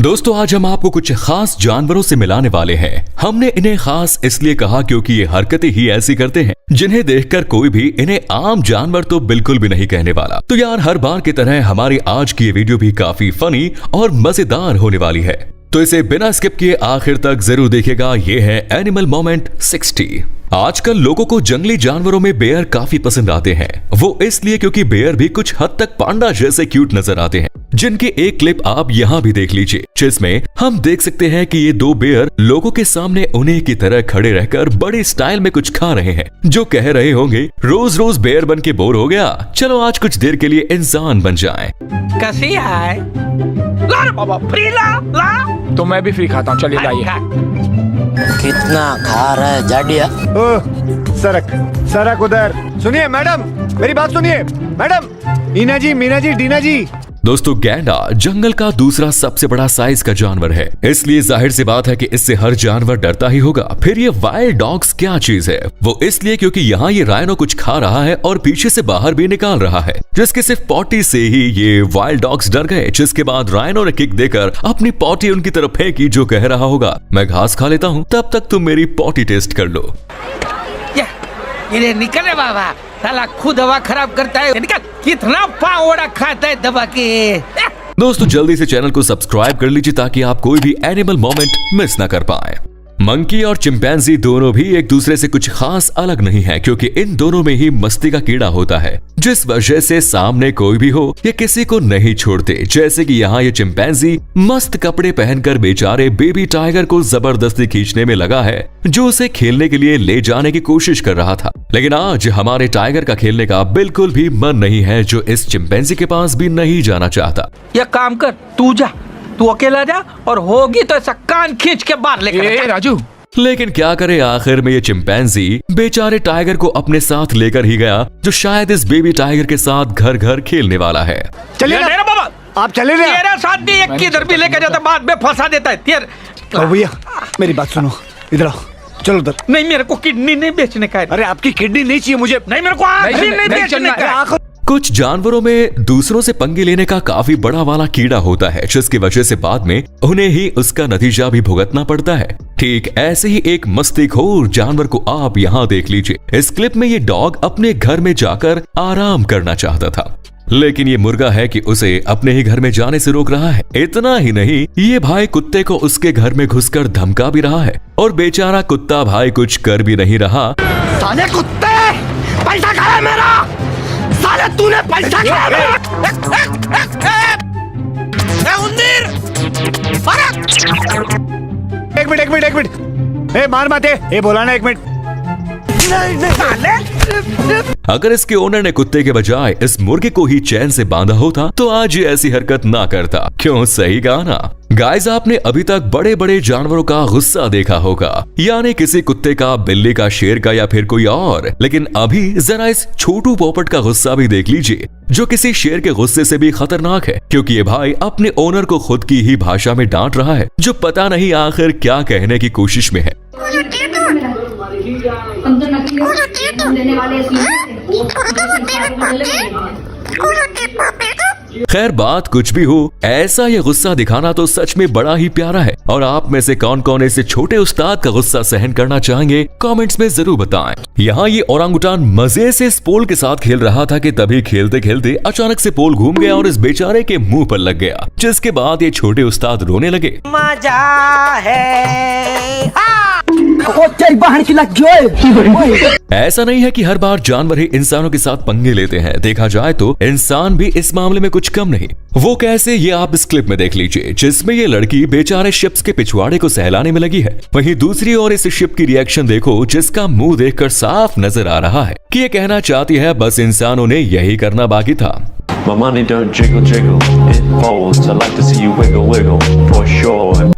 दोस्तों आज हम आपको कुछ खास जानवरों से मिलाने वाले हैं। हमने इन्हें खास इसलिए कहा क्योंकि ये हरकतें ही ऐसी करते हैं जिन्हें देखकर कोई भी इन्हें आम जानवर तो बिल्कुल भी नहीं कहने वाला। तो यार हर बार की तरह हमारी आज की ये वीडियो भी काफी फनी और मजेदार होने वाली है, तो इसे बिना स्किप किए आखिर तक जरूर देखिएगा। ये है एनिमल मोमेंट 60। आजकल लोगों को जंगली जानवरों में बेयर काफी पसंद आते हैं। वो इसलिए क्योंकि बेयर भी कुछ हद तक पांडा जैसे क्यूट नजर आते हैं, जिनकी एक क्लिप आप यहाँ भी देख लीजिए, जिसमें हम देख सकते हैं कि ये दो बेयर लोगों के सामने उन्हीं की तरह खड़े रहकर बड़े स्टाइल में कुछ खा रहे हैं। जो कह रहे होंगे रोज रोज बेयर बन के बोर हो गया, चलो आज कुछ देर के लिए इंसान बन जाएं। कैसी है? ला रे बाबा, फ्री ला। तो मैं भी फ्री खाता हूँ, चलिए लाइए। कितना खा रहा है जाडिया? सरक उधर। सुनिए मैडम, मेरी बात सुनिए मैडम। मीना जी, डीना जी। दोस्तों गैंडा जंगल का दूसरा सबसे बड़ा साइज का जानवर है, इसलिए जाहिर सी बात है कि इससे हर जानवर डरता ही होगा। फिर ये वाइल्ड डॉग्स क्या चीज है? वो इसलिए क्योंकि यहाँ ये राइनो कुछ खा रहा है और पीछे से बाहर भी निकाल रहा है, जिसके सिर्फ पॉटी से ही ये वाइल्ड डॉग्स डर गए। जिसके बाद राइनो ने किक देकर अपनी पॉटी उनकी तरफ फेंकी, जो कह रहा होगा मैं घास खा लेता हूँ, तब तक तुम मेरी पॉटी टेस्ट कर लो। ये निकले बाबा, साला खुद हवा खराब करता है। निकल, कितना पावड़ा खाता है दबा के। दोस्तों जल्दी से चैनल को सब्सक्राइब कर लीजिए ताकि आप कोई भी एनिमल मोमेंट मिस ना कर पाए। मंकी और चिंपैंजी दोनों भी एक दूसरे से कुछ खास अलग नहीं है, क्योंकि इन दोनों में ही मस्ती का कीड़ा होता है, जिस वजह से सामने कोई भी हो ये किसी को नहीं छोड़ते। जैसे कि यहाँ ये चिंपैंजी मस्त कपड़े पहनकर बेचारे बेबी टाइगर को जबरदस्ती खींचने में लगा है, जो उसे खेलने के लिए ले जाने की कोशिश कर रहा था। लेकिन आज हमारे टाइगर का खेलने का बिल्कुल भी मन नहीं है, जो इस चिंपैंजी के पास भी नहीं जाना चाहता। ये काम कर, तू जा, तू अकेला जा, और होगी तो ऐसा कान खींच के बाहर लेकर राजू। लेकिन क्या करे, आखिर में ये चिंपैंजी बेचारे टाइगर को अपने साथ लेकर ही गया, जो शायद इस बेबी टाइगर के साथ घर घर खेलने वाला है। चलिए ना बाबा, आप चले ना। तेरा साथ भी एक किधर भी लेकर जाता, बाद में फंसा देता है। भैया मेरी बात सुनो, इधर आओ, चलो उधर। नहीं, मेरे को किडनी नहीं बेचने का है। अरे आपकी किडनी नहीं चाहिए मुझे। नहीं, मेरे को नहीं बेचने का है। कुछ जानवरों में दूसरों से पंगे लेने का काफी बड़ा वाला कीड़ा होता है, जिसकी वजह से बाद में उन्हें ही उसका नतीजा भी भुगतना पड़ता है। ठीक ऐसे ही एक मस्तीखोर जानवर को आप यहाँ देख लीजिए। इस क्लिप में ये डॉग अपने घर में जाकर आराम करना चाहता था, लेकिन ये मुर्गा है कि उसे अपने ही घर में जाने से रोक रहा है। इतना ही नहीं, ये भाई कुत्ते को उसके घर में घुसकर धमका भी रहा है, और बेचारा कुत्ता भाई कुछ कर भी नहीं रहा। साले कुत्ते, पैसा खाया मेरा, साले तूने पैसा खाया मेरा। एक मिनट, ए मार माते, ए बोला ना, एक मिनट। अगर इसके ओनर ने कुत्ते के बजाय इस मुर्गे को ही चैन से बांधा होता तो आज ये ऐसी हरकत ना करता। क्यों, सही कहा ना। गाइस, आपने अभी तक बड़े बड़े जानवरों का गुस्सा देखा होगा, यानी किसी कुत्ते का, बिल्ली का, शेर का या फिर कोई और। लेकिन अभी जरा इस छोटू पोपट का गुस्सा भी देख लीजिए, जो किसी शेर के गुस्से से भी खतरनाक है, क्योंकि ये भाई अपने ओनर को खुद की ही भाषा में डांट रहा है, जो पता नहीं आखिर क्या कहने की कोशिश में है। खैर बात कुछ भी हो, ऐसा ये गुस्सा दिखाना तो सच में बड़ा ही प्यारा है। और आप में से कौन कौन ऐसे छोटे उस्ताद का गुस्सा सहन करना चाहेंगे, कमेंट्स में जरूर बताएं। यहाँ ये ओरंगुटान मजे से इस पोल के साथ खेल रहा था कि तभी खेलते खेलते अचानक से पोल घूम गया और इस बेचारे के मुंह पर लग गया, जिसके बाद ये छोटे उस्ताद रोने लगे। मजा है। ऐसा नहीं है कि हर बार जानवर ही इंसानों के साथ पंगे लेते हैं। देखा जाए तो इंसान भी इस मामले में कुछ कम नहीं। वो कैसे, ये आप इस क्लिप में देख लीजिए, जिसमें ये लड़की बेचारे शिप्स के पिछवाड़े को सहलाने में लगी है। वहीं दूसरी ओर इस शिप की रिएक्शन देखो, जिसका मुंह देखकर साफ नजर आ रहा है कि ये कहना चाहती है बस इंसानों ने यही करना बाकी था। My money don't jiggle jiggle, it folds. I like to see you wiggle wiggle, for sure.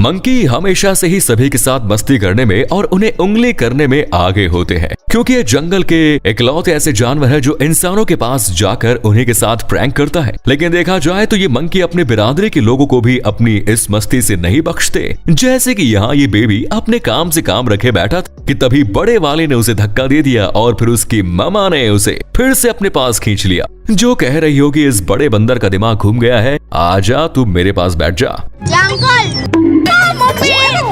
Monkey हमेशा से ही सभी के साथ मस्ती करने में और उन्हें उंगली करने में आगे होते हैं, क्योंकि ये जंगल के इकलौते ऐसे जानवर है जो इंसानों के पास जाकर उन्हीं के साथ प्रैंक करता है। लेकिन देखा जाए तो ये मंकी अपने बिरादरी के लोगों को भी अपनी इस मस्ती से नहीं बख्शते। जैसे कि यहाँ ये बेबी अपने काम से काम रखे बैठा था कि तभी बड़े वाले ने उसे धक्का दे दिया और फिर उसकी ममा ने उसे फिर से अपने पास खींच लिया, जो कह रही होगी इस बड़े बंदर का दिमाग घूम गया है, आजा तू मेरे पास बैठ जा।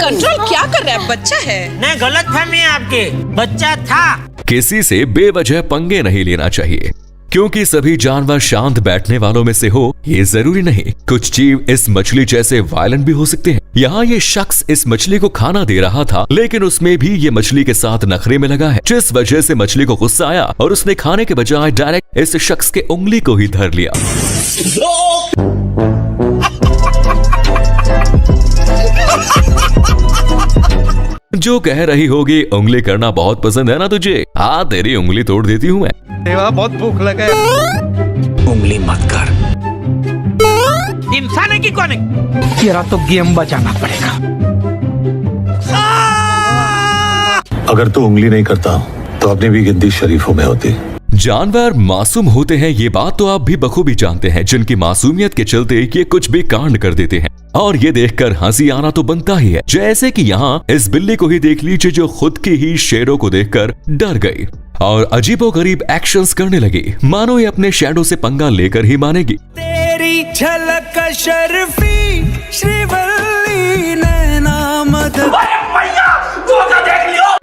कंट्रोल क्या कर रहा है, बच्चा है। नहीं, गलत फहमी है आपकी, बच्चा था। किसी से बेवजह पंगे नहीं लेना चाहिए, क्योंकि सभी जानवर शांत बैठने वालों में से हो ये जरूरी नहीं। कुछ जीव इस मछली जैसे वायलेंट भी हो सकते हैं। यहाँ ये शख्स इस मछली को खाना दे रहा था, लेकिन उसमें भी ये मछली के साथ नखरे में लगा है, जिस वजह से मछली को गुस्सा आया और उसने खाने के बजाय डायरेक्ट इस शख्स के उंगली को ही धर लिया। जो कह रही होगी उंगली करना बहुत पसंद है ना तुझे, हाँ तेरी उंगली तोड़ देती हूँ मैं। देवा बहुत भूख लगा है। उंगली मत कर। इंसान है कि कौन है? तेरा तो गेम बचाना पड़ेगा। अगर तू उंगली नहीं करता तो अपनी भी गिनती शरीफों में होती। जानवर मासूम होते हैं, ये बात तो आप भी बखूबी जानते हैं, जिनकी मासूमियत के चलते ये कुछ भी कांड कर देते हैं और ये देखकर हंसी आना तो बनता ही है। जैसे कि यहाँ इस बिल्ली को ही देख लीजिए, जो खुद की ही शेरों को देखकर डर गई और अजीबोगरीब एक्शंस करने लगी, मानो ये अपने शैडो से पंगा लेकर ही मानेगी। तेरी झलक शर्फी श्रीवल्ली नैना मदद।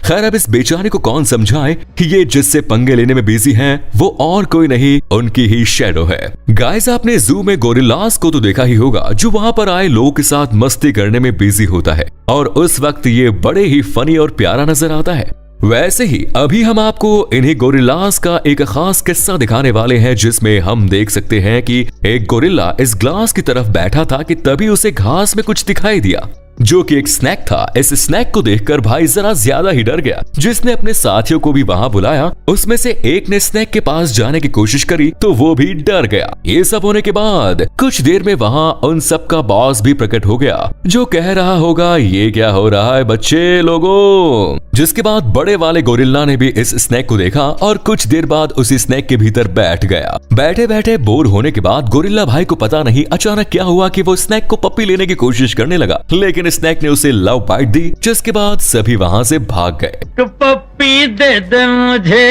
खैर अब इस बेचारे को कौन समझाए कि ये जिससे पंगे लेने में बिजी हैं वो और कोई नहीं उनकी ही शैडो है। गाइस आपने जू में गोरिल्लास को तो देखा ही होगा, जो वहां पर आए लोगों के साथ मस्ती करने में बिजी होता है और उस वक्त ये बड़े ही फनी और प्यारा नजर आता है। वैसे ही अभी हम आपको इन्हीं गोरिल्लास का एक खास किस्सा दिखाने वाले हैं, जिसमें हम देख सकते हैं कि एक गोरिल्ला इस ग्लास की तरफ बैठा था कि तभी उसे घास में कुछ दिखाई दिया, जो कि एक स्नैक था। इस स्नैक को देखकर भाई जरा ज्यादा ही डर गया, जिसने अपने साथियों को भी वहां बुलाया। उसमें से एक ने स्नैक के पास जाने की कोशिश करी तो वो भी डर गया। ये सब होने के बाद कुछ देर में वहां उन सब का बॉस भी प्रकट हो गया, जो कह रहा होगा ये क्या हो रहा है बच्चे लोगों। जिसके बाद बड़े वाले गोरिल्ला ने भी इस स्नैक को देखा और कुछ देर बाद उसी स्नैक के भीतर बैठ गया। बैठे बैठे बोर होने के बाद गोरिल्ला भाई को पता नहीं अचानक क्या हुआ कि वो स्नैक को पप्पी लेने की कोशिश करने लगा, लेकिन स्नैक ने उसे लव बाइट दी, जिसके बाद सभी वहां से भाग गए। तो पप्पी दे दे मुझे।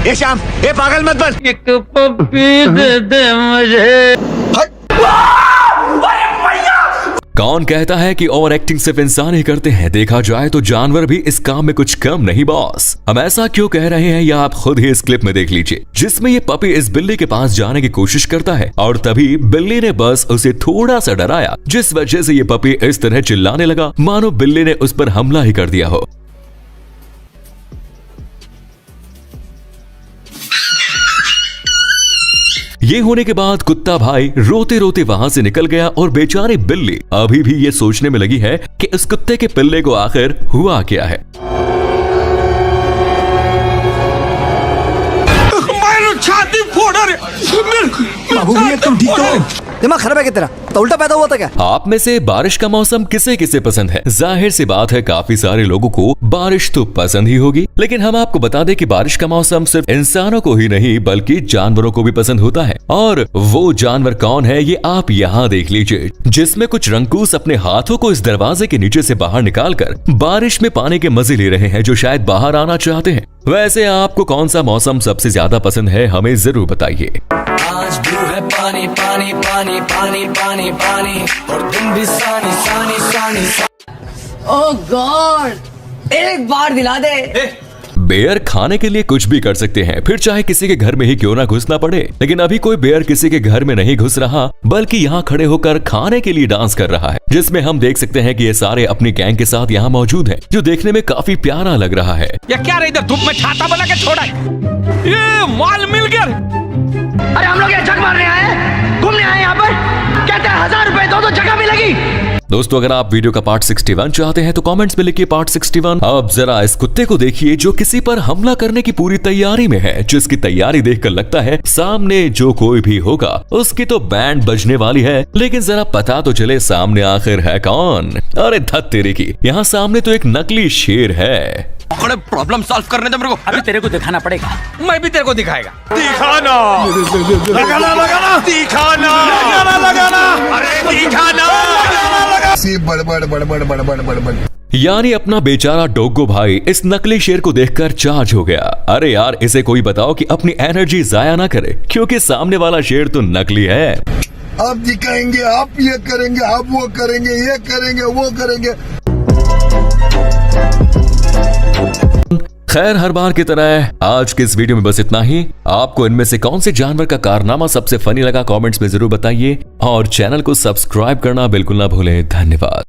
ए श्याम, ए पागल मत बन। एक पप्पी दे दे मुझे। कौन कहता है कि ओवर एक्टिंग सिर्फ इंसान ही करते हैं? देखा जाए तो जानवर भी इस काम में कुछ कम नहीं बॉस। हम ऐसा क्यों कह रहे हैं या आप खुद ही इस क्लिप में देख लीजिए, जिसमें ये पपी इस बिल्ली के पास जाने की कोशिश करता है और तभी बिल्ली ने बस उसे थोड़ा सा डराया, जिस वजह से ये पपी इस तरह चिल्लाने लगा मानो बिल्ली ने उस पर हमला ही कर दिया हो। ये होने के बाद कुत्ता भाई रोते रोते वहां से निकल गया और बेचारी बिल्ली अभी भी ये सोचने में लगी है कि इस कुत्ते के पिल्ले को आखिर हुआ क्या है। छाती फोड़ रहे। तुम ठीक हो? दिमाग खराब है क्या तेरा? तो उल्टा पैदा हुआ था क्या? आप में से बारिश का मौसम किसे किसे पसंद है? जाहिर सी बात है काफी सारे लोगों को बारिश तो पसंद ही होगी, लेकिन हम आपको बता दें कि बारिश का मौसम सिर्फ इंसानों को ही नहीं बल्कि जानवरों को भी पसंद होता है। और वो जानवर कौन है ये आप यहाँ देख लीजिए, जिसमें कुछ रंगूस अपने हाथों को इस दरवाजे के नीचे से बाहर निकालकर बारिश में पानी के मजे ले रहे हैं, जो शायद बाहर आना चाहते हैं। वैसे आपको कौन सा मौसम सबसे ज्यादा पसंद है हमें जरूर बताइए। आज ब्लू है पानी पानी पानी पानी पानी पानी और दिन भी सानी सानी सानी। ओह गॉड, एक बार दिला दे। बेयर खाने के लिए कुछ भी कर सकते हैं, फिर चाहे किसी के घर में ही क्यों ना घुसना पड़े। लेकिन अभी कोई बेयर किसी के घर में नहीं घुस रहा, बल्कि यहाँ खड़े होकर खाने के लिए डांस कर रहा है, जिसमें हम देख सकते हैं कि ये सारे अपनी गैंग के साथ यहाँ मौजूद हैं, जो देखने में काफी प्यारा लग रहा है। ये क्या रही इधर धूप में छाता बना के छोड़ा है? ये माल मिल गया। अरे हम लोग यहाँ जग मारने आए, घूमने आए यहाँ पर। कहते हैं 1000 रुपए दो तो जगह मिलेगी। दोस्तों अगर आप वीडियो का पार्ट 61 चाहते हैं तो कमेंट्स में लिखिए पार्ट 61। अब जरा इस कुत्ते को देखिए जो किसी पर हमला करने की पूरी तैयारी में है, जिसकी तैयारी देखकर लगता है सामने जो कोई भी होगा उसकी तो बैंड बजने वाली है। लेकिन जरा पता तो चले सामने आखिर है कौन। अरे धत तेरे की, यहाँ सामने तो एक नकली शेर है। प्रॉब्लम सॉल्व करने दे मेरे को। अभी तेरे को दिखाना पड़ेगा। मैं भी तेरे को दिखाएगा। दिखाना लगाना लगाना दिखाना लगाना लगाना अरे दिखाना बड़बड़ बड़बड़ बड़बड़ बड़बड़। यानी अपना बेचारा डोगो भाई इस नकली शेर को देखकर चार्ज हो गया। अरे यार इसे कोई बताओ कि अपनी एनर्जी जाया ना करे, क्योंकि सामने वाला शेर तो नकली है। आप दिखाएंगे, आप ये करेंगे, आप वो करेंगे, ये करेंगे, वो करेंगे। खैर हर बार की तरह आज के इस वीडियो में बस इतना ही। आपको इनमें से कौन से जानवर का कारनामा सबसे फनी लगा कमेंट्स में जरूर बताइए और चैनल को सब्सक्राइब करना बिल्कुल ना भूलें। धन्यवाद।